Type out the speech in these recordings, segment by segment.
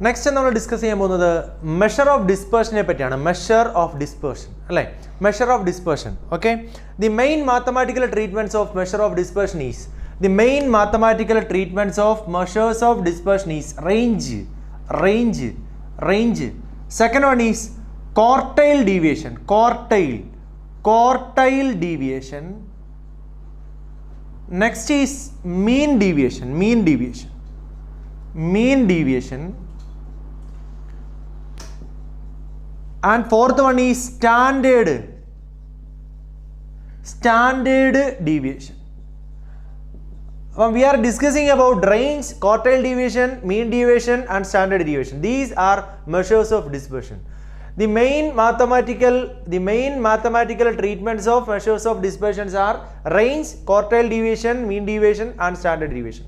Next നമ്മൾ discuss ചെയ്യാൻ പോകുന്നത് മെഷർ ഓഫ് ഡിസ്പേർഷനെ പറ്റിയാണ്. മെഷർ ഓഫ് ഡിസ്പേർഷൻ അല്ലേ, measure of dispersion. Okay, the main mathematical treatments of measure of dispersion is the main mathematical treatments of measures of dispersion is range. Second one is quartile deviation. Next is mean deviation. And fourth one is standard deviation. We are discussing about range, quartile deviation, mean deviation and standard deviation. These are measures of dispersion. The main mathematical treatments of measures of dispersions are range, quartile deviation, mean deviation and standard deviation.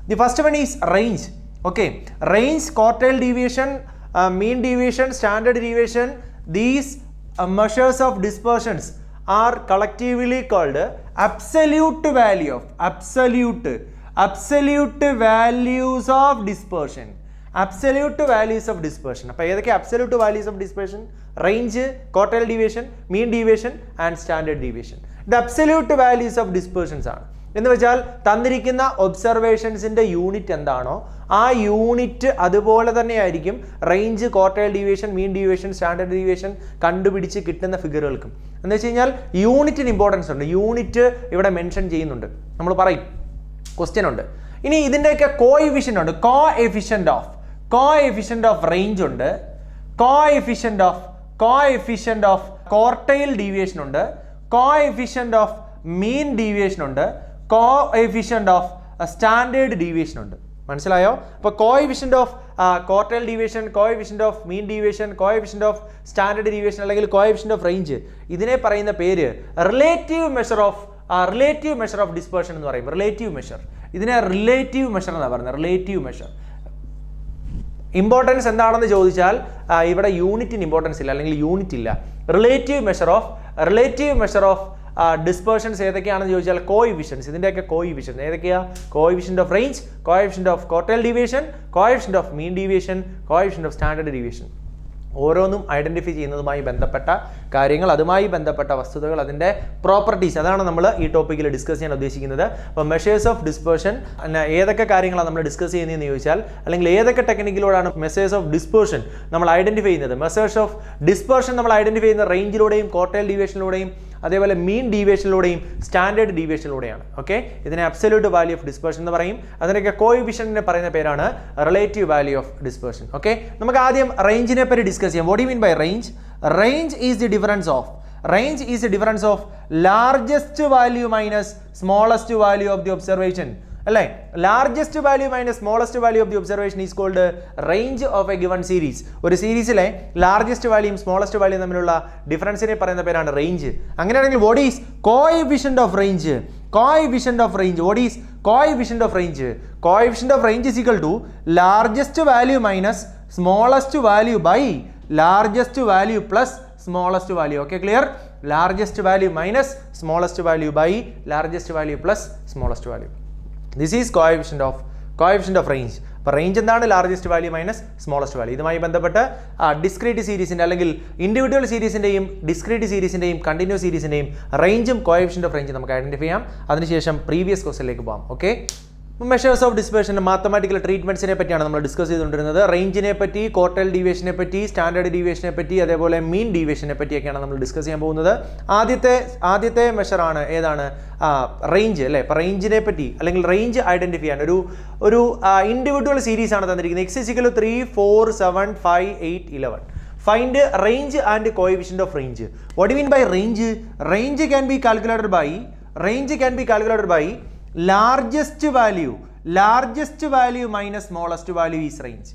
The first one is range. Okay, range, quartile deviation, mean deviation, standard deviation, these measures of dispersions are collectively called absolute values of dispersion. അപ്പോൾ ഏതൊക്കെ absolute values of dispersion? Range, quartile deviation, mean deviation and standard deviation. The absolute values of dispersions ആണ്. എന്ന് വെച്ചാൽ തന്നിരിക്കുന്ന ഒബ്സർവേഷൻസിന്റെ unit എന്താണോ ആ unit അതുപോലെ തന്നെ ആയിരിക്കും range, quartile deviation, mean deviation, standard deviation കണ്ടുപിടിച്ച് കിട്ടുന്ന ഫിഗറുകൾക്കും. എന്ന് വെച്ച് കഴിഞ്ഞാൽ യൂണിറ്റിന് ഇമ്പോർട്ടൻസ് ഉണ്ട്. യൂണിറ്റ് ഇവിടെ മെൻഷൻ ചെയ്യുന്നുണ്ട്, നമ്മൾ പറയും, ക്വസ്റ്റ്യൻ ഉണ്ട്. ഇനി ഇതിൻ്റെയൊക്കെ കോഎഫിഷ്യൻ്റ് ഉണ്ട്. കോഎഫിഷ്യൻ്റ് ഓഫ് റേഞ്ച് ഉണ്ട്, കോഎഫിഷ്യൻ്റ് ഓഫ് ക്വാർട്ടൈൽ ഡീവിയേഷൻ ഉണ്ട്, കോഎഫിഷ്യൻ്റ് ഓഫ് മീൻ ഡീവിയേഷൻ ഉണ്ട്, കോഎഫിഷ്യൻ്റ് ഓഫ് സ്റ്റാൻഡേർഡ് ഡീവിയേഷൻ ഉണ്ട്. മനസ്സിലായോ? അപ്പോൾ coefficient of quartile deviation, coefficient of mean deviation, coefficient of standard deviation അല്ലെങ്കിൽ കോഎഫിഷ്യൻ്റ് ഓഫ് റേഞ്ച്, ഇതിനെ പറയുന്ന പേര് റിലേറ്റീവ് മെഷർ ഓഫ് ഡിസ്പേർഷൻ എന്ന് പറയും. ഇതിനെ റിലേറ്റീവ് മെഷർ എന്നാണ് പറയുന്നത്. റിലേറ്റീവ് മെഷർ ഇമ്പോർട്ടൻസ് എന്താണെന്ന് ചോദിച്ചാൽ ഇവിടെ യൂണിറ്റിന് ഇമ്പോർട്ടൻസ് ഇല്ല, അല്ലെങ്കിൽ യൂണിറ്റ് ഇല്ല. റിലേറ്റീവ് മെഷർ ഓഫ് ഡിസ്പേർഷൻസ് ഏതൊക്കെയാണെന്ന് ചോദിച്ചാൽ കോഎഫിഷ്യൻസ്. ഇതിൻ്റെയൊക്കെ കോഎഫിഷ്യൻ ഏതൊക്കെയാ? Coefficient of range, coefficient of quartile deviation, coefficient of mean deviation, coefficient of standard deviation. ഓരോന്നും ഐഡന്റിഫൈ ചെയ്യുന്നതുമായി ബന്ധപ്പെട്ട കാര്യങ്ങൾ, അതുമായി ബന്ധപ്പെട്ട വസ്തുതകൾ, അതിൻ്റെ പ്രോപ്പർട്ടീസ്, അതാണ് നമ്മൾ ഈ ടോപ്പിക്കിൽ ഡിസ്കസ് ചെയ്യാൻ ഉദ്ദേശിക്കുന്നത്. അപ്പോൾ മെഷേഴ്സ് ഓഫ് ഡിസ്പേർഷൻ ഏതൊക്കെ കാര്യങ്ങളാണ് നമ്മൾ ഡിസ്കസ് ചെയ്യുന്നതെന്ന് ചോദിച്ചാൽ, അല്ലെങ്കിൽ ഏതൊക്കെ ടെക്നിക്കിലൂടെയാണ് മെഷേഴ്സ് ഓഫ് ഡിസ്പേർഷൻ നമ്മൾ ഐഡന്റിഫൈ ചെയ്യുന്നത്? മെഷേഴ്സ് ഓഫ് ഡിസ്പേർഷൻ നമ്മൾ ഐഡന്റിഫൈ ചെയ്യുന്ന റേഞ്ചിലൂടെയും ക്വാർട്ടൈൽ ഡീവിയേഷനിലൂടെയും അതേപോലെ മീൻ ഡീവിയേഷനിലൂടെയും സ്റ്റാൻഡേർഡ് ഡീവിയേഷനിലൂടെയാണ്. ഓക്കെ, ഇതിനെ അബ്സല്യൂട്ട് വാല്യൂ ഓഫ് ഡിസ്പേർഷൻ എന്ന് പറയും. അതിനൊക്കെ കോഎഫിഷ്യന്റിനെ പറയുന്ന പേരാണ് relative value of dispersion. Okay, നമുക്ക് ആദ്യം റേഞ്ചിനെ പറ്റി ഡിസ്കസ് ചെയ്യാം. What you mean by range? Range is the difference of largest value minus smallest value of the observation. അല്ലേ, largest value minus smallest value of the observation is called range of a given series. ഒരു സീരീസിലെ largest വാല്യൂയും smallest value തമ്മിലുള്ള ഡിഫറൻസിനെ പറയുന്ന പേരാണ് range. അങ്ങനെയാണെങ്കിൽ what is coefficient of range? What is coefficient of range? Coefficient of range is equal to largest value minus smallest value by largest value plus smallest value. Okay, clear? Largest value minus smallest value by largest value plus smallest value. This is coefficient of range. അപ്പോൾ range എന്താണ്? Largest value minus smallest value. ഇതുമായി ബന്ധപ്പെട്ട് discrete സീരീസിൻ്റെ അല്ലെങ്കിൽ individual സീരീസിൻ്റെയും ഡിസ്ക്രീറ്റ് സീരീസിൻ്റെയും continuous സീരീസിൻ്റെയും റേഞ്ചും കോഎഫിഷ്യന്റ് ഓഫ് റേഞ്ച് നമുക്ക് ഐഡന്റിഫൈ ചെയ്യാം. അതിനുശേഷം പ്രീവിയസ് ക്വസ്റ്റ്യനിലേക്ക് പോകാം. Okay, measures of dispersion mathematical ട്രീറ്റ്മെന്റ്സിനെ പറ്റിയാണ് നമ്മൾ ഡിസ്കസ് ചെയ്തുകൊണ്ടിരുന്നത്. റേഞ്ചിനെ പറ്റി, ക്വാർട്ടൈൽ ഡീവിയേഷനെ പറ്റി, സ്റ്റാൻഡേർഡ് ഡീവിയേഷനെ പറ്റി, അതേപോലെ മീൻ ഡീവിയേഷനെ പറ്റിയൊക്കെയാണ് നമ്മൾ ഡിസ്കസ് ചെയ്യാൻ പോകുന്നത്. ആദ്യത്തെ മെഷറാണ് ഏതാണ്? റേഞ്ച് അല്ലേ. അപ്പോൾ റേഞ്ചിനെ പറ്റി അല്ലെങ്കിൽ റേഞ്ച് ഐഡന്റിഫൈ ചെയ്യാൻ ഒരു ഇൻഡിവിജ്വൽ സീരീസ് ആണ് തന്നിരിക്കുന്നത്. X = 3, 4, 7, 5, 8, 11. Find range and coefficient of range. What do you mean by range? Range can be calculated by largest value minus smallest value is range.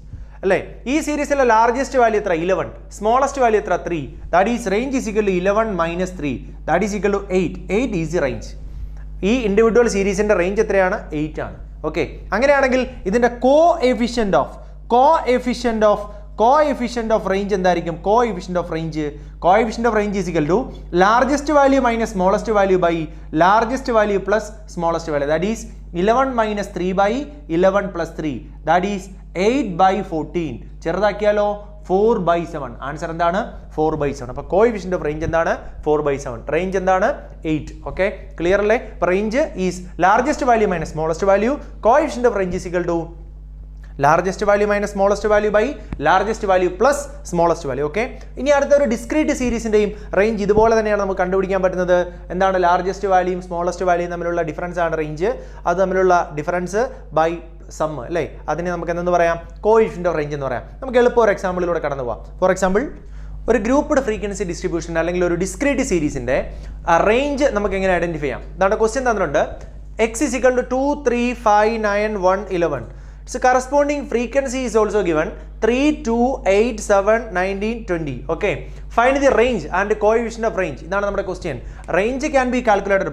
അല്ലേ, ഈ സീരീസിലെ ലാർജസ്റ്റ് വാല്യൂ എത്ര? 11. Smallest value എത്ര? 3. That is range is equal to 11 minus 3. That is equal to 8. 8 is the range. ഈ individual സീരീസിന്റെ range എത്രയാണ്? 8 ആണ്. Okay, അങ്ങനെയാണെങ്കിൽ ഇതിന്റെ കോഎഫിഷ്യന്റ് ഓഫ് റേഞ്ച് എന്തായിരിക്കും? Coefficient of range is equal to largest value minus smallest value by largest value plus smallest value. That is 11 minus 3 by 11 plus 3. That is 8/14. ചെറുതാക്കിയാലോ 4/7. Answer എന്താണ്? 4/7. അപ്പോൾ coefficient of range എന്താണ്? 4/7. Range എന്താണ്? 8. Okay, clear അല്ലേ? അപ്പോൾ range is largest value minus smallest value. Coefficient of range is equal to largest value minus smallest value by largest value plus smallest value. Okay, ഇനി അടുത്ത ഒരു discrete സീരീസിന്റെയും range ഇതുപോലെ തന്നെയാണ് നമുക്ക് കണ്ടുപിടിക്കാൻ പറ്റുന്നത്. എന്താണ്? ലാർജസ്റ്റ് വാല്യൂയും സ്മോളസ്റ്റ് വാല്യൂയും തമ്മിലുള്ള ഡിഫറൻസ് ആണ് റേഞ്ച്. അത് തമ്മിലുള്ള ഡിഫറൻസ് ബൈ സം അല്ലേ, അതിനെ നമുക്ക് എന്തെന്ന് പറയാം? കോഎഫിഷ്യന്റ് ഓഫ് റേഞ്ച് എന്ന് പറയാം. നമുക്ക് എളുപ്പം ഒരു എക്സാമ്പിളിലൂടെ കടന്നു പോകാം. ഫോർ എക്സാമ്പിൾ, ഒരു ഗ്രൂപ്പ്ഡ് ഫ്രീക്വൻസി ഡിസ്ട്രിബ്യൂഷൻ അല്ലെങ്കിൽ ഒരു ഡിസ്ക്രീറ്റ് സീരീസിന്റെ റേഞ്ച് നമുക്ക് എങ്ങനെ ഐഡന്റിഫൈ ചെയ്യാം? ഇതാണ് ക്വസ്റ്റ്യൻ തന്നിട്ടുണ്ട്. x is equal to 2, 3, 5, 9, 1, 11. So corresponding frequency is also given 3, 2, 8, 7, 19, 20. Okay. Find the range and coefficient of range. ഇതാണ് നമ്മുടെ question. Range can be calculated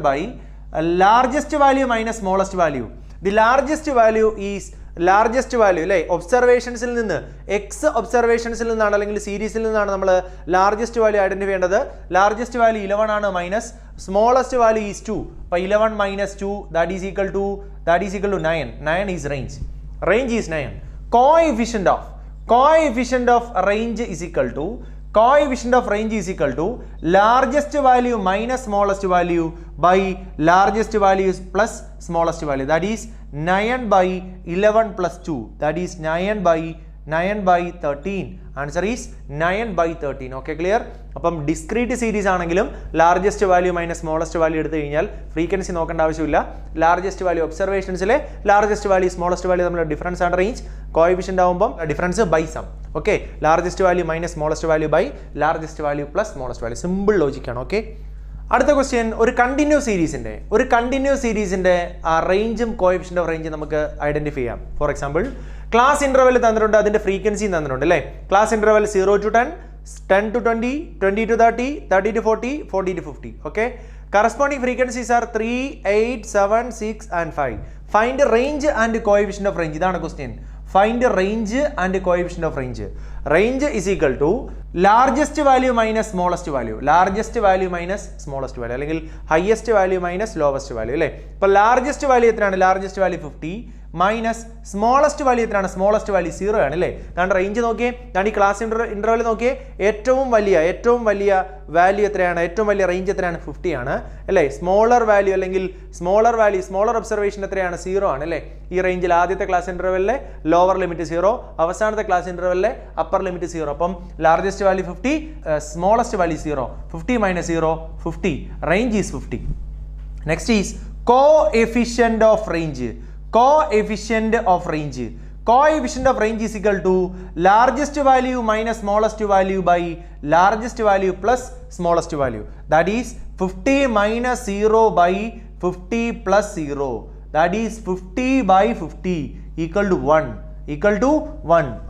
by largest value minus smallest value. The largest value is largest value അല്ലേ, ഒബ്സർവേഷൻസിൽ നിന്ന് X ഒബ്സർവേഷൻസിൽ നിന്നാണ് അല്ലെങ്കിൽ സീരീസിൽ നിന്നാണ് നമ്മൾ largest value identify ചെയ്യേണ്ടത്. ലാർജസ്റ്റ് വാല്യൂ 11 ആണ് മൈനസ് സ്മോളസ്റ്റ് വാല്യൂ ഈസ് 2. അപ്പോൾ 11 minus 2 that is equal to 9. 9 is range. Range is 9. Coefficient of range is equal to largest value minus smallest value by largest value plus smallest value. That is 9/11 plus 2. That is 9/13. Answer is 9/13. Okay, clear? അപ്പം discrete series ആണെങ്കിലും largest value minus smallest value എടുത്തു കഴിഞ്ഞാൽ frequency നോക്കേണ്ട ആവശ്യമില്ല. Largest value ഒബ്സർവേഷൻസിലെ largest value smallest value തമ്മിലുള്ള difference ആണ് range. Coefficient ആവുമ്പോൾ difference by sum. Okay, largest value minus smallest value by largest value plus smallest value. Simple ലോജിക്കാണ്. Okay, അടുത്ത ക്വസ്റ്റ്യൻ, ഒരു കണ്ടിന്യൂസ് സീരീസിന്റെ റേഞ്ചും കോഎഫിഷ്യന്റ് ഓഫ് റേഞ്ചും നമുക്ക് ഐഡന്റിഫൈ ചെയ്യാം. ഫോർ എക്സാമ്പിൾ, ക്ലാസ് ഇന്റർവെൽ തന്നിട്ടുണ്ട്, അതിന്റെ ഫ്രീക്വൻസി തന്നിട്ടുണ്ട് അല്ലേ. Class interval 0 to 10, 10 to 20, 20 to 30, 30 to 40, 40 to 50. Okay, corresponding frequencies are 3, 8, 7, 6 and 5. Find range and coefficient of range. ഇതാണ് question. Find range and coefficient of range. Range is equal to largest value minus smallest value. അല്ലെങ്കിൽ highest value minus lowest value അല്ലേ. ഇപ്പോൾ largest value എത്രയാണ്? Largest value 50 minus smallest value എത്രയാണ്? Smallest value 0 ആണ് അല്ലേ. കാരണം range നോക്കിയേ, ഞാൻ ഈ ക്ലാസ് ഇന്റർവെൽ നോക്കിയേ, ഏറ്റവും വലിയ വാല്യൂ എത്രയാണ്? ഏറ്റവും വലിയ റേഞ്ച് എത്രയാണ്? 50 ആണ് അല്ലേ. സ്മോളർ ഒബ്സർവേഷൻ എത്രയാണ്? 0 ആണ് അല്ലേ. ഈ റേഞ്ചിൽ ആദ്യത്തെ ക്ലാസ് ഇന്റർവെല്ലിലെ ലോവർ ലിമിറ്റ് 0, അവസാനത്തെ ക്ലാസ് ഇന്റർവെല്ലിലെ അപ്പർ ലിമിറ്റ് 0. അപ്പം largest value 50, smallest value 0. 50 minus 0, 50. Range is 50. Next is coefficient of range. Coefficient of range is equal to largest value minus smallest value by largest value plus smallest value. That is 50 minus 0 by 50 plus 0. That is 50/50 equal to 1.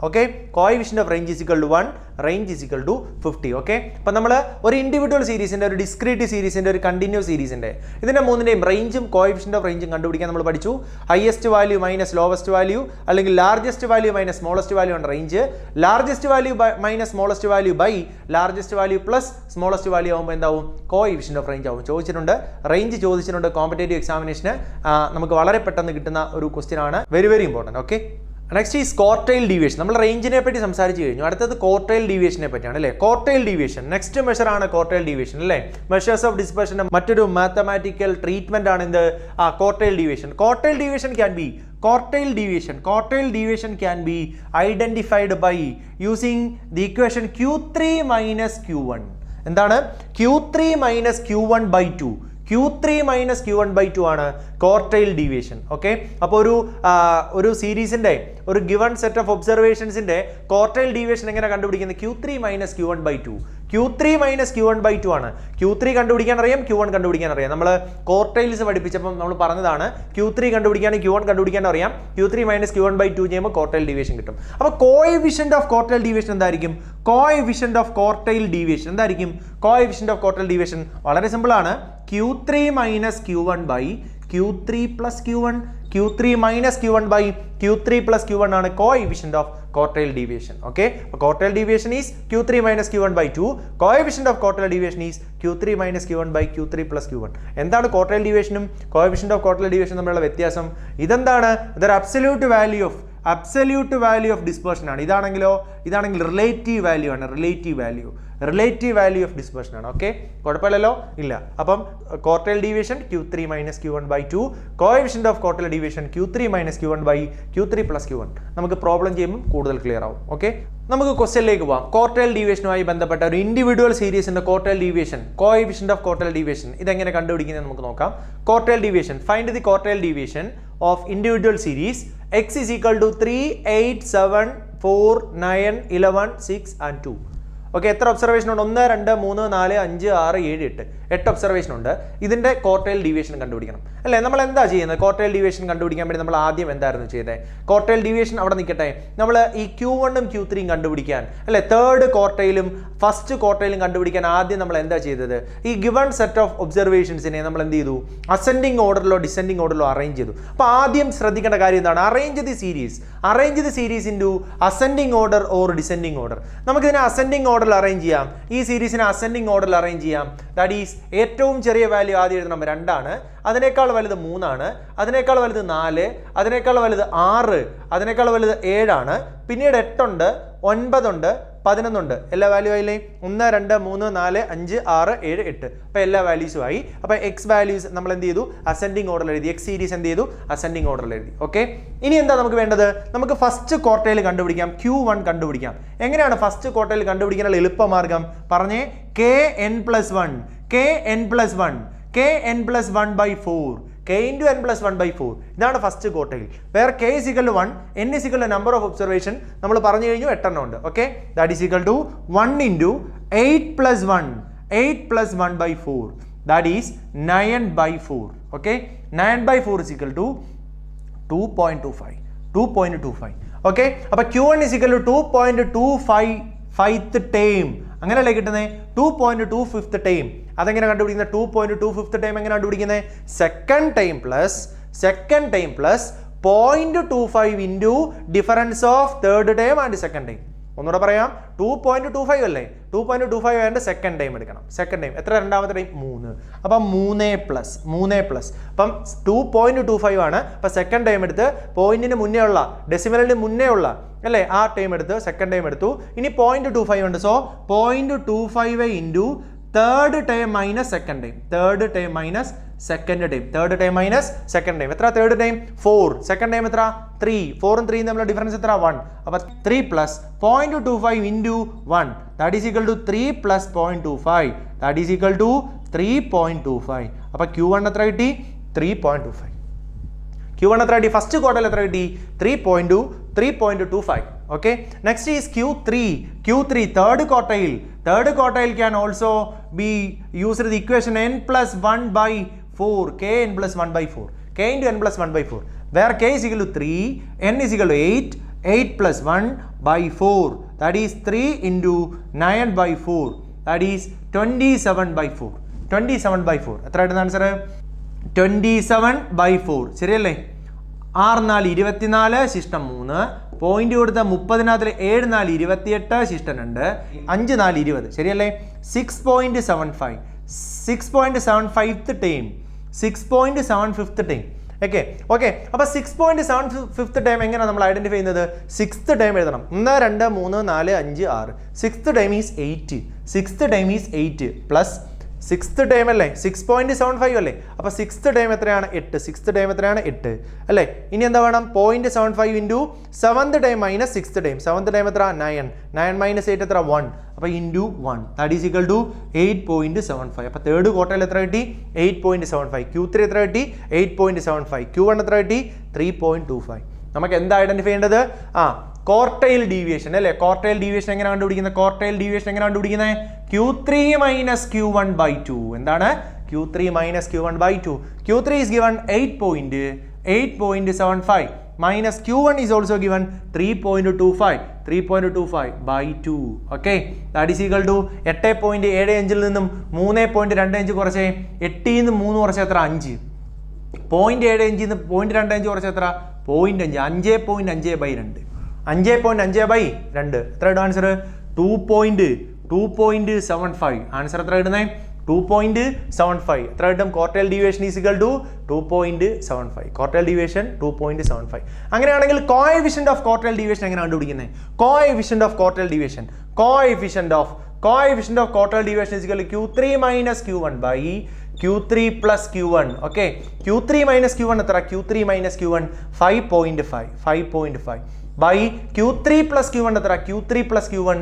Okay, coefficient of range is equal to 1, range is equal to 50. Okay, അപ്പോൾ നമ്മൾ ഒരു individual സീരീസിന്റെ, ഒരു discrete സീരീസിന്റെ, ഒരു continuous സീരീസിന്റെ ഇതിന്റെ മൂന്നിന്റെയും റേഞ്ചും coefficient of റേഞ്ചും കണ്ടുപിടിക്കാൻ നമ്മൾ പഠിച്ചു. Highest value minus lowest value അല്ലെങ്കിൽ largest value minus smallest value ആണ് range. Largest value minus smallest value by largest value plus smallest value ആകുമ്പോൾ എന്താവും? കോഎഫിഷ്യന്റ് ഓഫ് റേഞ്ച് ആവും. റേഞ്ച് ചോദിച്ചിട്ടുണ്ട് കോമ്പറ്റേറ്റീവ് എക്സാമിനേഷന്. നമുക്ക് വളരെ പെട്ടെന്ന് കിട്ടുന്ന ഒരു ക്വസ്റ്റ്യൻ ആണ്. Very very important. Okay, next is quartile deviation. നമ്മൾ റേഞ്ചിനെ പറ്റി സംസാരിച്ച് കഴിഞ്ഞു. അടുത്തത് ക്വാർട്ടൈൽ ഡീവിയേഷനെ പറ്റിയാണ് അല്ലേ. ക്വാർട്ടൈൽ ഡീവിയേഷൻ നെക്സ്റ്റ് മെഷർ ആണ്. ക്വാർട്ടൈൽ ഡീവിയേഷൻ അല്ലേ. മെഷേഴ്സ് ഓഫ് ഡിസ്പെർഷന്റെ മറ്റൊരു മാത്തമാറ്റിക്കൽ ട്രീറ്റ്മെന്റ് ആണ് എന്ത്? Quartile deviation. Quartile deviation can be identified by using the equation Q3 minus Q1. എന്താണ്? Q3 minus Q1/2. Q3 minus Q1/2 ആണ് quartile deviation. Okay, അപ്പോൾ ഒരു സീരീസിന്റെ ഒരു ഗിവൺ സെറ്റ് ഓഫ് ഒബ്സർവേഷൻസിന്റെ ക്വാർട്ടൈൽ ഡീവിയേഷൻ എങ്ങനെ കണ്ടുപിടിക്കുന്നത്? Q3 minus Q1/2. Q3 minus Q1/2 ആണ്. Q3 കണ്ടുപിടിക്കാൻ അറിയാം, Q1 കണ്ടുപിടിക്കാൻ അറിയാം. നമ്മൾ ക്വാർട്ടൈൽസ് പഠിപ്പിച്ചപ്പോൾ നമ്മൾ പറഞ്ഞതാണ് Q3 കണ്ടുപിടിക്കാൻ Q1 കണ്ടുപിടിക്കാൻ അറിയാം. Q3 minus Q1/2 ചെയ്യുമ്പോൾ ക്വാർട്ടൈൽ ഡീവിയേഷൻ കിട്ടും. അപ്പോൾ കോഎഫിഷ്യന്റ് ഓഫ് ക്വാർട്ടൈൽ ഡീവിയേഷൻ എന്തായിരിക്കും? കോഎഫിഷ്യന്റ് ഓഫ് ക്വാർട്ടൈൽ ഡീവിയേഷൻ വളരെ സിമ്പിൾ ആണ്. Q3 minus Q1 by Q3 plus Q1. Q3 minus Q1 by Q3 plus Q1 ആണ് coefficient of quartile deviation. Okay, quartile deviation is Q3 minus Q1 by 2. Coefficient of quartile deviation is Q3 minus Q1 by Q3 plus Q1. എന്താണ് quartile deviationും coefficient of quartile deviation തമ്മിലുള്ള വ്യത്യാസം? ഇതെന്താണ്? ഇതൊരു absolute value of dispersion ആണ്. ഇതാണെങ്കിൽ relative value ആണ്. Relative value of dispersion ആണ്. Okay, കുഴപ്പമില്ലല്ലോ? ഇല്ല. അപ്പം quartile deviation Q3 minus Q1 by 2, coefficient of quartile deviation Q3 minus Q1 by Q3 plus Q1. നമുക്ക് പ്രോബ്ലം ചെയ്യുമ്പോൾ കൂടുതൽ ക്ലിയർ ആവും. ഓക്കെ, നമുക്ക് ക്വസ്റ്റ്യനിലേക്ക് പോവാം. quartile deviationുമായി ബന്ധപ്പെട്ട ഒരു ഇൻഡിവിജ്വൽ സീരീസിന്റെ quartile deviation, coefficient of quartile deviation ഇതെങ്ങനെ കണ്ടുപിടിക്കുന്നത് നമുക്ക് നോക്കാം. quartile deviation, find the quartile deviation of individual series x is equal to 3, 8, 7, 4, 9, 11, 6 and 2. Okay, എത്ര ഒബ്സർവേഷൻ ഉണ്ട്? 1, 2, 3, 4, 5, 6, 7, 8 ഒബ്സർവേഷൻ ഉണ്ട്. ഇതിന്റെ ക്വാർട്ടൈൽ ഡീവിയേഷൻ കണ്ടുപിടിക്കണം അല്ലേ? നമ്മൾ എന്താ ചെയ്യുന്നത്? ക്വാർട്ടൈൽ ഡീവിയേഷൻ കണ്ടുപിടിക്കാൻ വേണ്ടി നമ്മൾ ആദ്യം എന്തായിരുന്നു ചെയ്തത്? ക്വാർട്ടൈൽ ഡീവിയേഷൻ അവിടെ നിൽക്കട്ടെ, നമ്മൾ ഈ Q1ഉം Q3യും കണ്ടുപിടിക്കാൻ അല്ലേ, തേർഡ് ക്വാർട്ടൈലും ഫസ്റ്റ് ക്വാർട്ടൈലും കണ്ടുപിടിക്കാൻ ആദ്യം നമ്മൾ എന്താ ചെയ്തത്? ഈ ഗിവൺ സെറ്റ് ഓഫ് ഒബ്സർവേഷൻസിനെ നമ്മൾ എന്ത് ചെയ്തു? അസെൻഡിങ് ഓർഡറിലോ ഡിസെൻഡിങ് ഓർഡറിലോ അറേഞ്ച് ചെയ്തു. അപ്പോൾ ആദ്യം ശ്രദ്ധിക്കേണ്ട കാര്യം എന്താണ്? Arrange the series into ascending order or descending order. നമുക്കിതിനെ അസെൻഡിങ് ഓർഡറിൽ അറേഞ്ച് ചെയ്യാം. ഈ സീരീസിനെ അസെൻഡിങ് ഓർഡറിൽ അറേഞ്ച് ചെയ്യാം. ദാറ്റ് ഈസ് ഏറ്റവും ചെറിയ വാല്യൂ ആദ്യം എഴുതണം 2 ആണ്, അതിനേക്കാൾ വലുത് 3 ആണ്, അതിനേക്കാൾ വലുത് 4, അതിനേക്കാൾ വലുത് 6, അതിനേക്കാൾ വലുത് 7 ആണ്, പിന്നീട് 8 ഉണ്ട്, 9 ഉണ്ട്, 11 ഉണ്ട്. എല്ലാ വാല്യൂ ആയില്ലേ? 1, 2, 3, 4, 5, 6, 7, 8. അപ്പോൾ എല്ലാ വാല്യൂസും ആയി. അപ്പോൾ എക്സ് വാല്യൂസ് നമ്മൾ എന്ത് ചെയ്തു? അസെൻഡിങ് ഓർഡറിൽ എഴുതി. എക്സ് സീരീസ് എന്ത് ചെയ്തു? അസെൻഡിങ് ഓർഡറിൽ എഴുതി. ഓക്കെ, ഇനി എന്താ നമുക്ക് വേണ്ടത്? നമുക്ക് ഫസ്റ്റ് ക്വാർട്ടൈൽ കണ്ടുപിടിക്കാം, Q1 കണ്ടുപിടിക്കാം. എങ്ങനെയാണ് ഫസ്റ്റ് ക്വാർട്ടൈൽ കണ്ടുപിടിക്കാനുള്ള എളുപ്പമാർഗം? പറഞ്ഞേ, kn plus 1 by 4, k into n plus 1 by 4. ഇതാണ് first quartile. Where k is equal to 1, n is equal to number of observation. നമ്മൾ പറഞ്ഞു കഴിഞ്ഞു 8 എണ്ണം ഉണ്ട്. Okay, that is equal to 1 into 8 plus 1 by 4. That is 9 by 4. Okay, 9 by 4 is equal to 2.25. Okay, അപ്പോൾ Q1 is equal to 2.25th time. അങ്ങനെയല്ലേ കിട്ടുന്നത്? 2.25th time. അതെങ്ങനെ കണ്ടുപിടിക്കുന്നത്? 2.25th ടൈം എങ്ങനെ കണ്ടുപിടിക്കുന്നത്? Second time plus 0.25 into difference of third time and second time. ഒന്നുകൂടെ പറയാം, 2.25 അല്ലേ? 2.25 ആയതിൻ്റെ സെക്കൻഡ് ടൈം എടുക്കണം. സെക്കൻഡ് ടൈം എത്ര? രണ്ടാമത്തെ ടൈം 3. അപ്പം 3 പ്ലസ് അപ്പം 2.25 ആണ്. അപ്പം സെക്കൻഡ് ടൈം എടുത്ത് പോയിന്റിന് മുന്നേ ഉള്ള, ഡെസിമലിന് മുന്നേ ഉള്ള അല്ലേ, ആ ടൈം എടുത്ത് സെക്കൻഡ് ടൈം എടുത്തു. ഇനി 0.25 ഉണ്ട്. So 0.25 into third time minus second time. Third time minus second time. എത്ര? തേർഡ് ടൈം 4, സെക്കൻഡ് ടൈം എത്ര? 3. 4ഉം 3ഉം തമ്മിലുള്ള ഡിഫറൻസ് എത്ര? 1. അപ്പോൾ 3 plus 0.25 into 1 that is equal to 3 plus 0.25 that is equal to 3.25. അപ്പോൾ Q1 എത്ര കിട്ടി? 3.25. Q1 എത്ര കിട്ടി? ഫസ്റ്റ് ക്വാർട്ടറിൽ എത്ര കിട്ടി? 3.25. Okay, next is Q3 third quartile can also be used the equation n plus 1 by 4, kn plus 1 by 4, k into n plus 1 by 4, where k is equal to 3, n is equal to 8 plus 1 by 4, that is 3 into 9 by 4, that is 27 by 4. 27 by 4 എത്ര ആയിരുന്നു answer? 27 by 4. ശരിയല്ലേ? 6 4 24, ശിഷ്ടം 3. Point കൊടുത്ത 30-നകത്തിൽ 7 4 28, ശിഷ്ടം 2, 5 4 20. ശരിയല്ലേ? 6.75th time. 6.75th time. Okay, അപ്പോൾ 6.75th time എങ്ങനെയാണ് നമ്മൾ ഐഡന്റിഫൈ ചെയ്യുന്നത്? 6th ടൈം എഴുതണം. 1 2 3 4 5 6. 6th time is 8 plus 6th time അല്ലേ? 6.75 അല്ലേ? അപ്പോൾ 6th ടൈം എത്രയാണ്? 8. 6th ടൈം എത്രയാണ്? 8 അല്ലേ? ഇനി എന്താ വേണം? 0.75 into 7th time minus 6th time. 7th time എത്ര? 9. 9 മൈനസ് 8 എത്ര? 1. അപ്പോൾ into 1 that is equal to 8.75. അപ്പോൾ തേർഡ് ക്വാർട്ടറിൽ എത്ര കിട്ടി? 8.75. Q3 എത്ര കിട്ടി? 8.75. Q1 എത്ര കിട്ടി? 3.25. നമുക്ക് എന്താ ഐഡന്റിഫൈ ചെയ്യേണ്ടത്? ക്വാർട്ടൈൽ ഡീവിയേഷൻ അല്ലേ? ക്വാർട്ടൈൽ ഡീവിയേഷൻ എങ്ങനെ കണ്ടുപിടിക്കുന്നത്? Q3 minus Q1 by 2. എന്താണ്? Q3 minus Q1 by 2. Q3 is given 8.75 minus Q1 is also given 3.25 by 2. Okay, that is equal to 8.75 നിന്നും 3.25 കുറച്ച് 8 നിന്ന് 3 കുറച്ച് എത്ര? 5. 0.75 0.25 കുറച്ച് എത്ര 0.5 5.5/2 5.5/2 എത്ര ഇടും ആൻസർ 2.75 ആൻസർ എത്ര ഇടുന്നേ 2.75 എത്ര കിട്ടും quartile deviation is equal to 2.75 quartile deviation 2.75 അങ്ങനെയാണെങ്കിൽ കോഎഫിഷ്യന്റ് ഓഫ് ക്വാർട്ടൈൽ ഡീവിയേഷൻ എങ്ങനെ കണ്ടുപിടിക്കുന്നത് coefficient of quartile deviation coefficient of quartile deviation is equal to Q3 minus Q1 by Q3 plus Q1 okay Q3 minus Q1 എത്ര Q3 minus Q1 5.5 by Q3 plus Q1 എത്ര Q3 plus Q1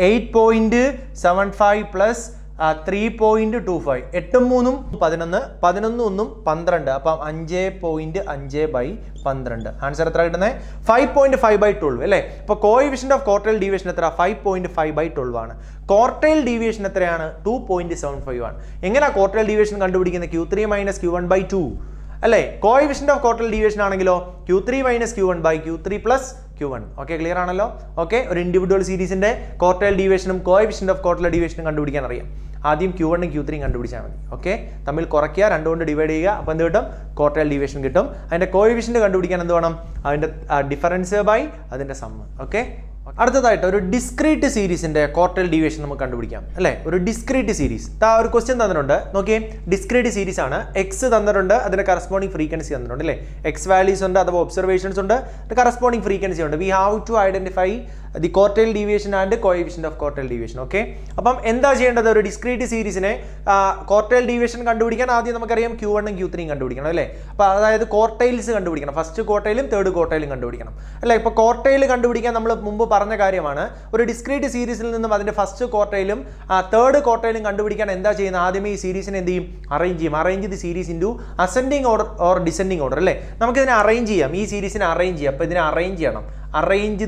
8.75 plus 3.25 8 3 11 11 1 12 അപ്പം 5.5/12 answer എത്ര കിട്ടുന്നത് 5.5/12 അല്ലേ അപ്പോൾ coefficient of quartile deviation എത്ര 5.5/12 ആണ് quartile deviation എത്രയാണ് 2.75 ആണ് എങ്ങനെയാ ക്വാർട്ടൈൽ ഡീവിയേഷൻ കണ്ടുപിടിക്കുന്നത് Q3 minus Q1 by 2 അല്ലേ കോഎഫിഷ്യന്റ് ഓഫ് ക്വാർട്ടൈൽ ഡീവിയേഷൻ ആണെങ്കിലോ Q3 minus Q1 by Q3 plus Q1 okay clear ആണല്ലോ ഓക്കെ ഒരു ഇൻഡിവിജ്വൽ സീരീസിന്റെ ക്വാർട്ടൈൽ ഡീവിയേഷനും കോഎഫിഷ്യന്റ് ഓഫ് ക്വാർട്ടൈൽ ഡീവിയേഷനും കണ്ടുപിടിക്കാൻ അറിയാം ആദ്യം Q1 ഉം Q3 കണ്ടുപിടിച്ചാൽ മതി ഓക്കെ തമ്മിൽ കുറയ്ക്കുക 2 കൊണ്ട് ഡിവൈഡ് ചെയ്യുക അപ്പോൾ എന്ത് കിട്ടും ക്വാർട്ടൈൽ ഡീവിയേഷൻ കിട്ടും അതിന്റെ കോഎഫിഷ്യന്റ് കണ്ടുപിടിക്കാൻ എന്ത് വേണം അതിന്റെ ഡിഫറൻസ് ബൈ അതിന്റെ സം ഓക്കെ അടുത്തതായിട്ട് ഒരു ഡിസ്ക്രീറ്റ് സീരീസിന്റെ ക്വാർട്ടൈൽ ഡീവിയേഷൻ നമുക്ക് കണ്ടുപിടിക്കാം അല്ലേ ഒരു ഡിസ്ക്രീറ്റ് സീരീസ് ഒരു ക്വസ്റ്റ്യൻ തന്നിട്ടുണ്ട് നോക്കിയേ ഡിസ്ക്രീറ്റ് സീരീസ് ആണ് എക്സ് തന്നിട്ടുണ്ട് അതിന്റെ കറസ്പോണ്ടിങ് ഫ്രീക്വൻസി തന്നിട്ടുണ്ട് അല്ലേ എക്സ് വാല്യൂസ് ഉണ്ട് അഥവാ ഒബ്സർവേഷൻസ് ഉണ്ട് കറസ്പോണ്ടിങ് ഫ്രീക്വൻസി ഉണ്ട് we have to identify the quartile deviation and coefficient of quartile deviation okay അപ്പം എന്താ ചെയ്യേണ്ടത് ഒരു ഡിസ്ക്രീറ്റ് സീരീസിനെ ക്വാർട്ടൈൽ ഡീവിയേഷൻ കണ്ടുപിടിക്കാൻ ആദ്യം നമുക്കറിയാം Q1 ഉം Q3 ഉം കണ്ടുപിടിക്കണം അല്ലേ അപ്പോൾ അതായത് ക്വാർട്ടൈൽസ് കണ്ടുപിടിക്കണം ഫസ്റ്റ് ക്വാർട്ടൈലും തേർഡ് ക്വാർട്ടൈലും കണ്ടുപിടിക്കണം അല്ലേ ഇപ്പോൾ ക്വാർട്ടൈൽ കണ്ടുപിടിക്കാൻ നമ്മൾ മുമ്പ് പറഞ്ഞ കാര്യമാണ് ഒരു ഡിസ്ക്രീറ്റ് സീരീസിൽ നിന്നും അതിന്റെ ഫസ്റ്റ് ക്വാർട്ടൈലും തേർഡ് ക്വാർട്ടൈലും കണ്ടുപിടിക്കാൻ എന്താ ചെയ്യുന്നത് ആദ്യമേ ഈ സീരീസിനെ എന്ത് ചെയ്യും arrange the series into ascending order or descending order അല്ലേ നമുക്കിതിനെ അറേഞ്ച് ചെയ്യാം ഈ സീരീസിനെ അറേഞ്ച് ചെയ്യാം അപ്പോൾ ഇതിനെ അറേഞ്ച് ചെയ്യണം അറേഞ്ച്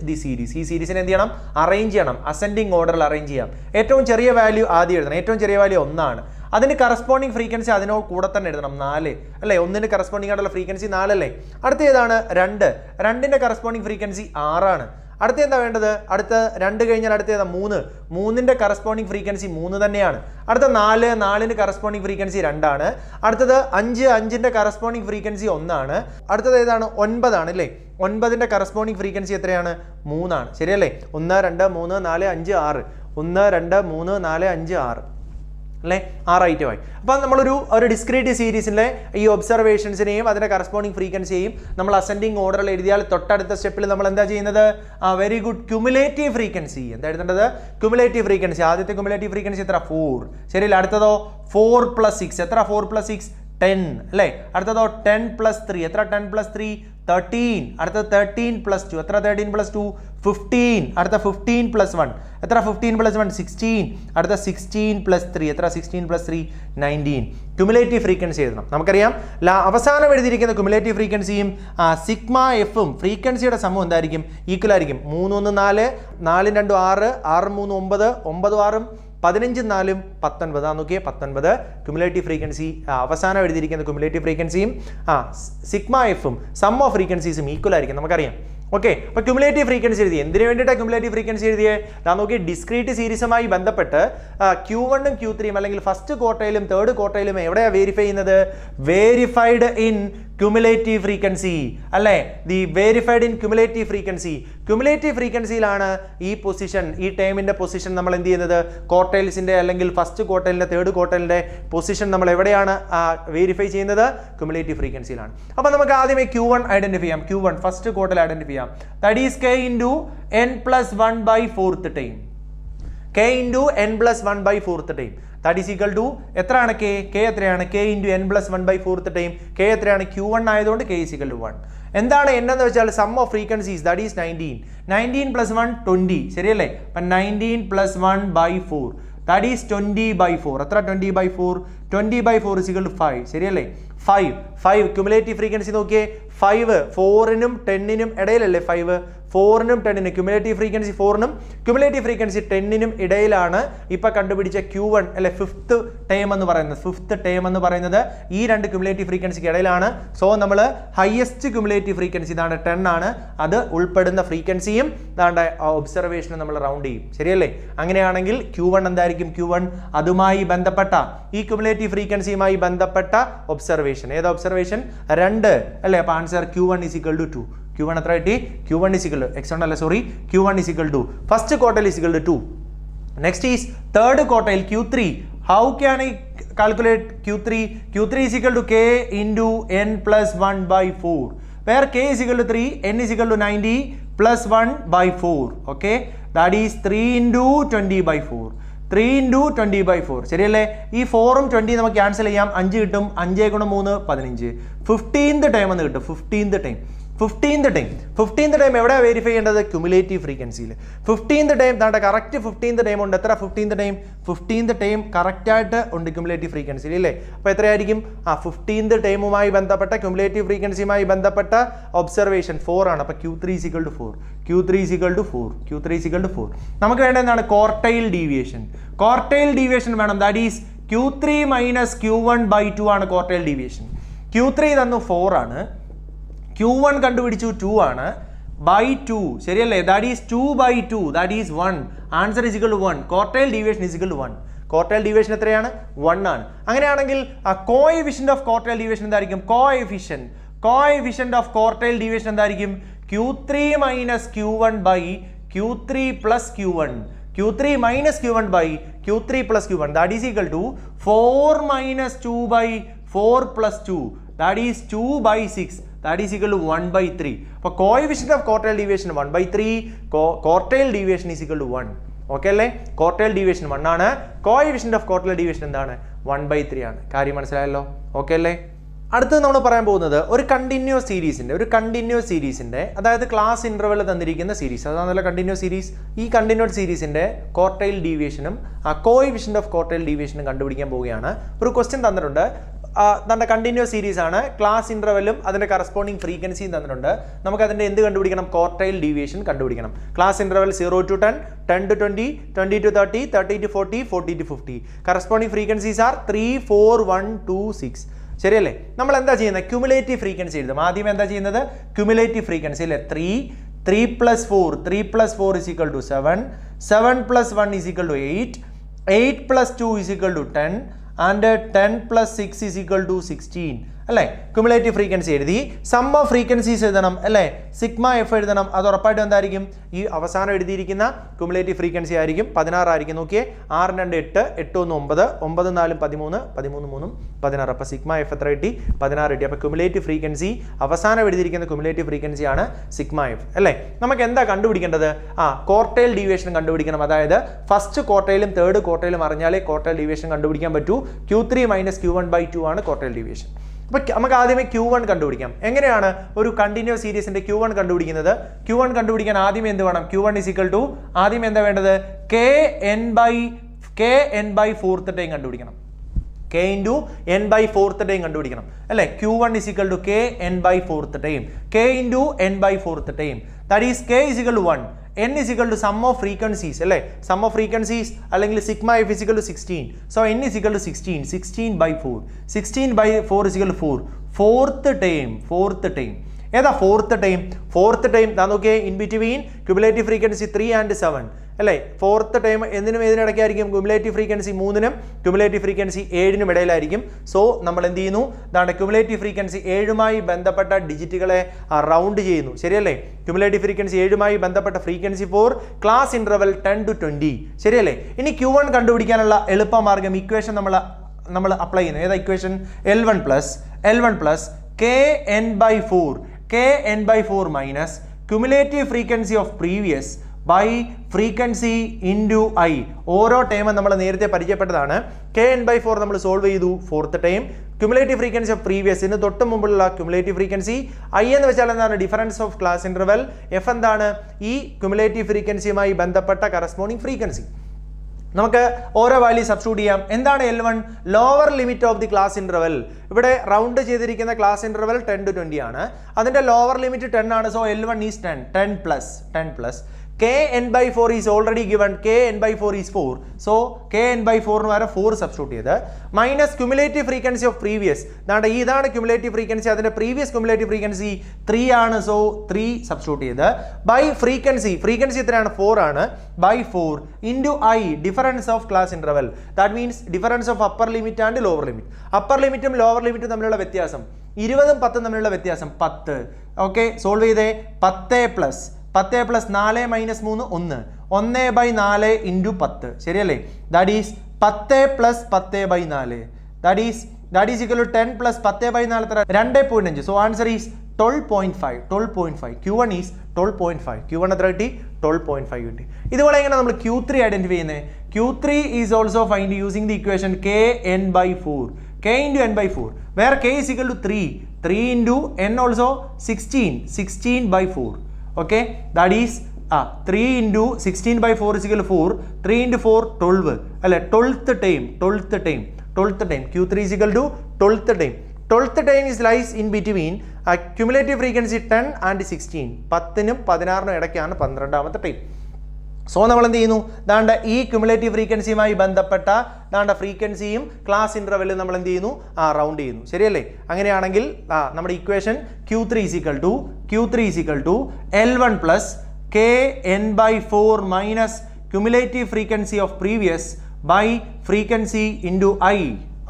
ദി സീരീസ് ഈ സീരീസിനെ എന്ത് ചെയ്യണം അറേഞ്ച് ചെയ്യണം അസെൻഡിങ് ഓർഡറിൽ അറേഞ്ച് ചെയ്യാം ഏറ്റവും ചെറിയ വാല്യൂ ആദ്യം എഴുതണം ഏറ്റവും ചെറിയ വാല്യൂ 1 ആണ് അതിന് കറസ്പോണ്ടിങ് ഫ്രീക്വൻസി അതിനോട് കൂടെ തന്നെ എഴുതണം 4 അല്ലേ 1ന് കറസ്പോണ്ടിങ് ആയിട്ടുള്ള ഫ്രീക്വൻസി 4 അല്ലേ അടുത്ത ഏതാണ് 2ന്റെ കറസ്പോണ്ടിങ് ഫ്രീക്വൻസി 6 ആണ് അടുത്ത എന്താ വേണ്ടത് അടുത്ത 2 കഴിഞ്ഞാൽ അടുത്ത ഏതാ 3ന്റെ കറസ്പോണ്ടിങ് ഫ്രീക്വൻസി 3 തന്നെയാണ് അടുത്ത 4ന് കറസ്പോണ്ടിങ് ഫ്രീക്വൻസി 2 ആണ് അടുത്തത് 5ന്റെ കറസ്പോണ്ടിങ് ഫ്രീക്വൻസി 1 ആണ് അടുത്തത് ഏതാണ് 9 ആണ് അല്ലേ 9ന്റെ കറസ്പോണ്ടിങ് ഫ്രീക്വൻസി എത്രയാണ് 3 ആണ് ശരിയല്ലേ 1 2 3 4 5 6 1 2 3 4 5 6 അല്ലേ 6 ഐറ്റമായി അപ്പം നമ്മളൊരു ഡിസ്ക്രീറ്റ് സീരീസിലെ ഈ ഒബ്സർവേഷൻസിനെയും അതിന്റെ കറസ്പോണ്ടിങ് ഫ്രീക്വൻസിയെയും നമ്മൾ അസെൻഡിങ് ഓർഡറിൽ എഴുതിയാൽ തൊട്ടടുത്ത സ്റ്റെപ്പിൽ നമ്മൾ എന്താ ചെയ്യുന്നത് വെരി ഗുഡ് ക്യുമുലേറ്റീവ് ഫ്രീക്വൻസി എന്താ എഴുതേണ്ടത് ക്യുമുലേറ്റീവ് ഫ്രീക്വൻസി ആദ്യത്തെ ക്യുമുലേറ്റീവ് ഫ്രീക്വൻസി എത്ര 4 ശരിയല്ലേ അടുത്തതോ 4 + 6 എത്ര 4 + 6 10 അല്ലേ അടുത്തതോ 10 + 3 എത്ര 10 + 3 13 അടുത്ത 13 + 2 എത്ര 13 + 2 15 അടുത്ത 15 + 1 എത്ര 15 + 1 16 അടുത്ത 16 + 3 എത്ര 16 + 3 19 ക്യുമുലേറ്റീവ് ഫ്രീക്വൻസി എഴുതണം നമുക്കറിയാം അവസാനം എഴുതിയിരിക്കുന്ന ക്യുമുലേറ്റീവ് ഫ്രീക്വൻസിയും സിഗ്മ എഫും ഫ്രീക്വൻസിയുടെ സമം എന്തായിരിക്കും ഈക്വൽ ആയിരിക്കും 3 1 4 4 2 6 6 3 9 9 6 15 4 19 നോക്കിയേ 19 ക്യുമുലേറ്റീവ് ഫ്രീക്വൻസി അവസാനം എഴുതിയിരിക്കുന്ന ക്യുമുലേറ്റീവ് ഫ്രീക്വൻസിയും സിഗ്മ എഫും സം ഓഫ് ഫ്രീക്വൻസീസും ഈക്വൽ ആയിരിക്കും നമുക്കറിയാം ഓക്കെ അപ്പോൾ ക്യുമുലേറ്റീവ് ഫ്രീക്വൻസി എഴുതി എന്തിനു വേണ്ടിയിട്ടാണ് ക്യുമുലേറ്റീവ് ഫ്രീക്വൻസി എഴുതിയേ നോക്കി ഡിസ്ക്രീറ്റ് സീരീസുമായി ബന്ധപ്പെട്ട് Q1 ഉം Q3 ഉം അല്ലെങ്കിൽ ഫസ്റ്റ് ക്വാർട്ടൈലും തേർഡ് ക്വാർട്ടൈലും എവിടെയാണ് വെരിഫൈ ചെയ്യുന്നത് വെരിഫൈഡ് ഇൻ ക്യുമുലേറ്റീവ് ഫ്രീക്വൻസി അല്ലേ ദി വെരിഫൈഡ് ഇൻ ക്യുമുലേറ്റീവ് ഫ്രീക്വൻസിയിലാണ് ഈ പൊസിഷൻ ഈ ടേമിന്റെ പൊസിഷൻ നമ്മൾ എന്ത് ചെയ്യുന്നത് ക്വാർട്ടൈൽസിന്റെ അല്ലെങ്കിൽ ഫസ്റ്റ് ക്വാർട്ടൈലിന്റെ തേർഡ് ക്വാർട്ടൈലിന്റെ പൊസിഷൻ നമ്മൾ എവിടെയാണ് വെരിഫൈ ചെയ്യുന്നത് ക്യുമുലേറ്റീവ് ഫ്രീക്വൻസിയിലാണ് അപ്പോൾ നമുക്ക് ആദ്യമേ Q1 ഐഡന്റിഫൈ ചെയ്യാം Q1 ഫസ്റ്റ് ക്വാർട്ടൈൽ ഐഡന്റിഫൈ ചെയ്യാം that is k into n plus 1 by 4th time k into n plus 1 by 4th time that is equal to എത്രയാണ് k എത്രയാണ് k into n plus 1 by 4th time k എത്രയാണ് Q1 ആയതുകൊണ്ട് k is equal to 1 എന്താണ് n എന്ന് വെച്ചാൽ sum of frequencies that is 19 plus 1 20 ശരിയല്ലേ അപ്പോൾ 19 plus 1 by 4 that is 20 by 4 എത്ര 20 by 4 is equal to 5 ശരിയല്ലേ 5 ക്യുമുലേറ്റീവ് ഫ്രീക്വൻസി നോക്കിയേ 5 4നും 10നും ഇടയിലല്ലേ 5 4നും 10നും ക്യുമുലേറ്റീവ് ഫ്രീക്വൻസി 4നും ക്യുമുലേറ്റീവ് ഫ്രീക്വൻസി 10നും ഇടയിലാണ് ഇപ്പൊ കണ്ടുപിടിച്ച Q1 അല്ലെ ഫിഫ്ത്ത് ടേം എന്ന് പറയുന്നത് ഈ രണ്ട് ക്യുമുലേറ്റീവ് ഫ്രീക്വൻസിക്ക് ഇടയിലാണ്. സോ നമ്മൾ ഹയസ്റ്റ് ക്യുമുലേറ്റീവ് ഫ്രീക്വൻസി ഇതാണ് 10 ആണ്. അത് ഉൾപ്പെടുന്ന ഫ്രീക്വൻസിയും ഇതാണ്ട് ഒബ്സർവേഷനും നമ്മൾ റൗണ്ട് ചെയ്യും. ശരിയല്ലേ? അങ്ങനെയാണെങ്കിൽ Q1 എന്തായിരിക്കും? Q1 അതുമായി ബന്ധപ്പെട്ട ഈ ക്യുമുലേറ്റീവ് ഫ്രീക്വൻസിയുമായി ബന്ധപ്പെട്ട ഒബ്സർവേഷൻ. ഏതാ ഒബ്സർവേഷൻ? 2 അല്ലേ? അപ്പൊ answer Q1 is equal to 2. Q1 എത്ര കിട്ടി? Q1 is equal to X1 അല്ല sorry, Q1 is equal to first quartile is equal to 2. Next is third quartile Q3. How can I calculate Q3? Q3 is equal to K into N plus 1 by 4. Where K is equal to 3, N is equal to 90 plus 1 by 4. Okay, that is 3 into 20 by 4. 3 into 20 by 4. ശരിയല്ലേ? ഈ 4ഉം 20 നമുക്ക് cancel ചെയ്യാം. 5 കിട്ടും. 5 × 3 15. 15th time എന്ന് കിട്ടും. 15th time എവിടെ verify ചെയ്യേണ്ടത്? Cumulative ഫ്രീക്വൻസിയിൽ. 15th ടൈം താണ്ട കറക്റ്റ് 15th ടൈം ഉണ്ട്. എത്ര 15th ടൈം കറക്റ്റ് ആയിട്ട് ഉണ്ട് ക്യുമുലേറ്റീവ് ഫ്രീക്വൻസിയിൽ അല്ലേ? അപ്പോൾ എത്രയായിരിക്കും? 15th ടൈമുമായി ബന്ധപ്പെട്ട ക്യുമുലേറ്റീവ് ഫ്രീക്വൻസിയുമായി ബന്ധപ്പെട്ട ഒബ്സർവേഷൻ 4 ആണ്. അപ്പോൾ Q3 is equal to 4. Q3 is equal to 4. നമുക്ക് വേണ്ട എന്താണ്? Quartile deviation. ക്വാർട്ടൈൽ ഡീവിയേഷൻ വേണം. That is Q3 minus Q1 by 2 ആണ് ക്വാർട്ടൈൽ ഡീവിയേഷൻ. Q3 തന്നു 4 ആണ്. Q1 കണ്ടുപിടിച്ചു 2 ആണ്. by 2 ശരിയല്ലേ? That is 2 by 2 that is 1. Answer is equal to 1. Quartile deviation is equal to 1. Quartile deviation എത്രയാണ്? 1 ആണ്. അങ്ങനെയാണെങ്കിൽ കോഎഫിഷ്യന്റ് ഓഫ് ക്വാർട്ടൈൽ ഡീവിയേഷൻ എന്തായിരിക്കും? കോഎഫിഷ്യന്റ് ഓഫ് ക്വാർട്ടൈൽ ഡീവിയേഷൻ എന്തായിരിക്കും? Q3 minus Q1 by Q3 plus Q1. Q3 minus Q1 by Q3 plus Q1. That is equal to 4 minus 2 by 4 plus 2. That is 2 by 6. That is equal to 1 by 3. അപ്പോൾ coefficient of quartile deviation 1 by 3. Quartile deviation is equal to 1. Okay അല്ലേ? Quartile deviation 1 ആണ്. Coefficient of quartile deviation എന്താണ്? 1 by 3 ആണ്. കാര്യം മനസ്സിലായല്ലോ? Okay അല്ലേ? അടുത്തത് നമ്മൾ പറയാൻ പോകുന്നത് ഒരു കണ്ടിന്യൂസ് സീരീസിന്റെ അതായത് ക്ലാസ് ഇന്റർവെൽ തന്നിരിക്കുന്ന സീരീസ്, അതാണല്ലോ കണ്ടിന്യൂസ് സീരീസ്. ഈ കണ്ടിന്യൂസ് സീരീസിന്റെ ക്വാർട്ടൈൽ ഡീവിയേഷനും കോഎഫിഷ്യന്റ് ഓഫ് ക്വാർട്ടൈൽ ഡീവിയേഷനും കണ്ടുപിടിക്കാൻ പോവുകയാണ്. ഒരു ക്വസ്റ്റ്യൻ തന്നിട്ടുണ്ട്. നമ്മുടെ കണ്ടിന്യൂസ് സീരീസ് ആണ്. ക്ലാസ് ഇന്റർവെല്ലും അതിന്റെ കറസ്പോണ്ടിങ് ഫ്രീക്വൻസിയും തന്നിട്ടുണ്ട്. നമുക്ക് അതിന്റെ എന്ത് കണ്ടുപിടിക്കണം? ക്വാർട്ടൈൽ ഡീവിയേഷൻ കണ്ടുപിടിക്കണം. Class interval 0 to 10, 10 to 20, 20 to 30, 30 to 40, 40 to 50. Corresponding frequencies are 3, 4, 1, 2, 6. ശരിയല്ലേ? നമ്മൾ എന്താ ചെയ്യുന്നത്? ക്യുമുലേറ്റീവ് ഫ്രീക്വൻസി എഴുതും. ആദ്യം എന്താ ചെയ്യുന്നത്? ക്യുമുലേറ്റീവ് ഫ്രീക്വൻസി അല്ലേ? 3 plus 4 is equal to 7, 7 plus 1 is equal to 8, 8 plus 2 is equal to 10, and 10 plus 6 is equal to 16. അല്ലേ? ക്യുമുലേറ്റീവ് ഫ്രീക്വൻസി എഴുതി. സം ഓഫ് ഫ്രീക്വൻസീസ് എഴുതണം അല്ലേ? സിഗ്മ എഫ് എഴുതണം. അത് ഉറപ്പായിട്ടും എന്തായിരിക്കും? ഈ അവസാനം എഴുതിയിരിക്കുന്ന ക്യുമുലേറ്റീവ് ഫ്രീക്വൻസി ആയിരിക്കും. 16 ആയിരിക്കും. നോക്കിയേ, 6 2 8, 8 1 9, 9 4 13, 13 3 16. അപ്പോൾ സിഗ്മ എഫ് എത്ര കിട്ടി? 16 കിട്ടി. അപ്പോൾ ക്യുമുലേറ്റീവ് ഫ്രീക്വൻസി അവസാനം എഴുതിയിരിക്കുന്ന ക്യുമുലേറ്റീവ് ഫ്രീക്വൻസി ആണ് സിഗ്മ എഫ് അല്ലേ? നമുക്ക് എന്താ കണ്ടുപിടിക്കേണ്ടത്? ക്വാർട്ടൈൽ ഡീവിയേഷൻ കണ്ടുപിടിക്കണം. അതായത് ഫസ്റ്റ് ക്വാർട്ടൈലും തേർഡ് ക്വാർട്ടൈലും അറിഞ്ഞാലേ ക്വാർട്ടൈൽ ഡീവിയേഷൻ കണ്ടുപിടിക്കാൻ പറ്റൂ. Q3 minus Q1 by 2 ആണ് ക്വാർട്ടൈൽ ഡീവിയേഷൻ. അപ്പോൾ നമുക്ക് ആദ്യമേ Q1 കണ്ടുപിടിക്കാം. എങ്ങനെയാണ് ഒരു കണ്ടിന്യൂസ് സീരീസിന്റെ Q1 കണ്ടുപിടിക്കുന്നത്? Q1 കണ്ടുപിടിക്കാൻ ആദ്യം എന്ത് വേണം? Q1 is equal to ആദ്യം എന്താ വേണ്ടത്? KN by 4th ടൈം കണ്ടുപിടിക്കണം. K into N by 4th time കണ്ടുപിടിക്കണം അല്ലേ? Q1 is equal to KN by 4th time. K into N by 4th time. That is K is equal to 1. N is equal to sum of frequencies അല്ലേ? Sum of frequencies അല്ലെങ്കിൽ sigma f is equal to 16. So N is equal to 16. 16 by 4. 16 by 4 is equal to 4. Fourth time. ഏതാ fourth time? താ നോക്കിയേ, in between cumulative frequency 3 and 7 അല്ലേ? Fourth time ഇതിനിടയ്ക്കായിരിക്കും cumulative frequency 3നും cumulative frequency 7നും ഇടയിലായിരിക്കും. So നമ്മൾ എന്ത് ചെയ്യുന്നു? അതാണ് ക്യുമുലേറ്റീവ് ഫ്രീക്വൻസി 7മായി ബന്ധപ്പെട്ട ഡിജിറ്റുകളെ റൗണ്ട് ചെയ്യുന്നു. ശരിയല്ലേ? ക്യുമുലേറ്റീവ് ഫ്രീക്വൻസി 7മായി ബന്ധപ്പെട്ട frequency for class interval 10 to 20. ശരിയല്ലേ? ഇനി Q1 കണ്ടുപിടിക്കാനുള്ള എളുപ്പമാർഗം ഇക്വേഷൻ നമ്മൾ അപ്ലൈ ചെയ്യുന്നു. ഏതാ equation? L1 plus KN by 4 minus cumulative frequency of previous by frequency into I. ഓരോ ടൈമും നമ്മൾ നേരത്തെ പരിചയപ്പെട്ടതാണ്. KN by 4 നമ്മൾ സോൾവ് ചെയ്തു. Fourth time cumulative frequency of പ്രീവിയസിന് തൊട്ട് മുമ്പുള്ള ക്യുമുലേറ്റീവ് ഫ്രീക്വൻസി. I എന്ന് വെച്ചാൽ എന്താണ്? Difference of class interval. F എന്താണ്? ഈ ക്യുമുലേറ്റീവ് ഫ്രീക്വൻസിയുമായി ബന്ധപ്പെട്ട കറസ്പോണ്ടിങ് ഫ്രീക്വൻസി. നമുക്ക് ഓരോ വാല്യൂ സബ്സ്റ്റിറ്റ്യൂട്ട് ചെയ്യാം. എന്താണ് L1? Lower limit of the class interval. ഇവിടെ റൗണ്ട് ചെയ്തിരിക്കുന്ന ക്ലാസ് ഇന്റർവെൽ 10 to 20 ആണ്. അതിന്റെ ലോവർ ലിമിറ്റ് 10 ആണ്. So L1 is 10 plus kn by 4 is already given. kn by 4 is 4. So kn by 4 ന് വരെ 4 സബ്സ്റ്റിറ്റ്യൂട്ട് ചെയ്ത് minus cumulative frequency of previous. ഇതാണ് cumulative frequency. അതിന്റെ പ്രീവിയസ് ക്യുമുലേറ്റീവ് ഫ്രീക്വൻസി 3 ആണ്. So 3 substitute ചെയ്ത് ബൈ ഫ്രീക്വൻസി എത്രയാണ്? 4 ആണ്. By 4 into i difference of class interval. That means difference of upper limit and lower limit. Upper ലിമിറ്റും lower ലിമിറ്റും തമ്മിലുള്ള വ്യത്യാസം 20ഉം 10ഉം തമ്മിലുള്ള വ്യത്യാസം 10. ഓക്കെ, സോൾവ് ചെയ്തേ. 10 പ്ലസ് 4 മൈനസ് 3 1. 1/4 ഇൻറ്റു 10. ശരിയല്ലേ? That is 10 plus 10/4. That is equal to 10 plus 10/4 എത്ര? 2.5. So answer is 12.5. Q1 is 12.5. Q1 എത്ര കിട്ടി? 12.5 കിട്ടി. ഇതുപോലെ എങ്ങനെ നമ്മൾ Q3 ഐഡന്റിഫൈ ചെയ്യുന്നത്? Q3 is also find using the equation kn by 4. k into n by 4 where k is equal to 3 into n also 16/4. Okay, that is 3 into 16/4 is equal to 4. 3 into 4 12 അല്ലെ? 12th time Q3 is equal to 12th time. 12th time is lies in between cumulative frequency 10 and 16. 10നും 16നും ഇടയ്ക്കാണ് 12ാമത്തെ time. So നമ്മൾ എന്ത് ചെയ്യുന്നു? ദാണ്ട ഈ cumulative ഫ്രീക്വൻസിയുമായി ബന്ധപ്പെട്ട ഫ്രീക്വൻസിയും class ഇന്റർവെല്ലും നമ്മൾ എന്ത് ചെയ്യുന്നു? റൗണ്ട് ചെയ്യുന്നു. ശരിയല്ലേ? അങ്ങനെയാണെങ്കിൽ നമ്മുടെ equation Q3 is equal to L1 plus kn by 4 minus cumulative frequency of previous by frequency into I.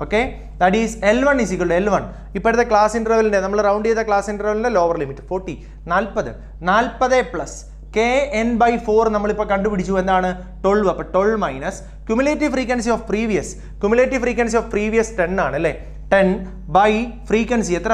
Okay, that is L1 is equal to L1. ഇപ്പോഴത്തെ ക്ലാസ് ഇന്റർവെല്ലിന്റെ നമ്മൾ റൗണ്ട് ചെയ്ത ക്ലാസ് ഇന്റർവെല്ലിന്റെ lower limit 40 plus kn by 4 നമ്മളിപ്പോൾ കണ്ടുപിടിച്ചു. എന്താണ്? 12. അപ്പോൾ 12 minus cumulative frequency of previous 10 ആണ് അല്ലേ? 10 ബൈ ഫ്രീക്വൻസി എത്ര?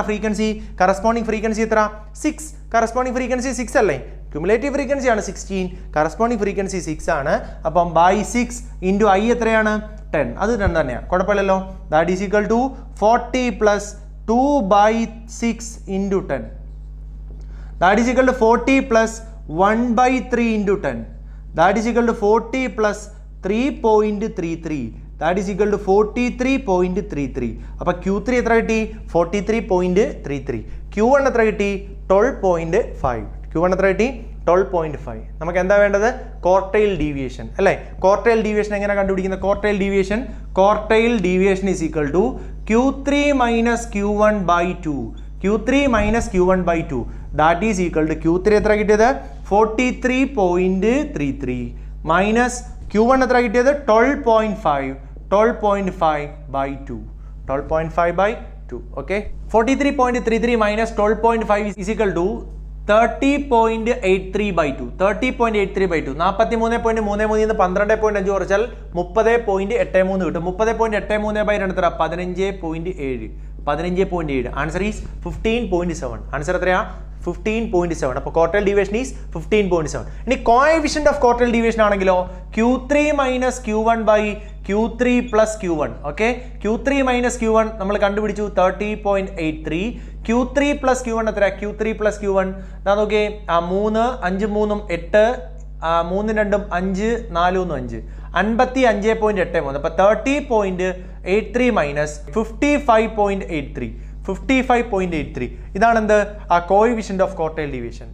കറസ്പോണ്ടിങ് ഫ്രീക്വൻസി എത്ര? 6. കറസ്പോണ്ടിങ് ഫ്രീക്വൻസി 6 അല്ലേ? ക്യുമുലേറ്റീവ് ഫ്രീക്വൻസി ആണ് 16. കറസ്പോണ്ടിങ് ഫ്രീക്വൻസി 6 ആണ്. അപ്പം ബൈ 6 ഇൻറ്റു ഐ എത്രയാണ്? 10. അത് 2 തന്നെയാണ്, കുഴപ്പമില്ലല്ലോ. That is equal to 40 plus 2/6 into 10. That is equal to 40 plus 1/3 into 10. That is equal to 40 plus 3.33. That is equal to 43.33. അപ്പോൾ Q3 എത്ര കിട്ടി? 43.33. Q1 എത്ര കിട്ടി? 12.5. Q1 എത്ര കിട്ടി? 12.5. നമുക്ക് എന്താ വേണ്ടത്? ക്വാർട്ടൈൽ ഡീവിയേഷൻ അല്ലേ? ക്വാർട്ടൈൽ ഡീവിയേഷൻ എങ്ങനെ കണ്ടുപിടിക്കുന്നത്? Quartile deviation is equal to Q3 minus Q1 by 2. Q3 minus Q1 by 2. That is equal to Q3 എത്ര കിട്ടിയത്? 43.33 minus Q1 എത്ര കിട്ടിയത്? 12.5 by 2. 12.5 by 2. Okay, 43.33 minus 12.5 is equal to 30.83 by 2. 30.83 by 2. 43.33 ന്ന് 12.5 കുറച്ചാൽ 30.83 കിട്ടും. 30.83 by 2 എത്ര? 15.7. Answer is 15.7. ആൻസർ എത്രയാ? 15.7. അപ്പോൾ ക്വാർട്ടൈൽ ഡീവിയേഷൻ ഈസ് 15.7. ഇനി കോഎഫിഷ്യന്റ് ഓഫ് ക്വാർട്ടൈൽ ഡീവിയേഷൻ ആണെങ്കിലോ Q3 minus Q1 by Q3 plus Q1. Okay, Q3 minus Q1 നമ്മൾ കണ്ടുപിടിച്ചു 30.83. Q3 പ്ലസ് Q1 എത്ര? Q3 പ്ലസ് Q1 നോക്കിയേ. 3 5 3 8 3 2 5 4 5 55.83. അപ്പോൾ 30.83 മൈനസ് 55.83. ഇതാണ് എന്ത്? Coefficient of quartile deviation.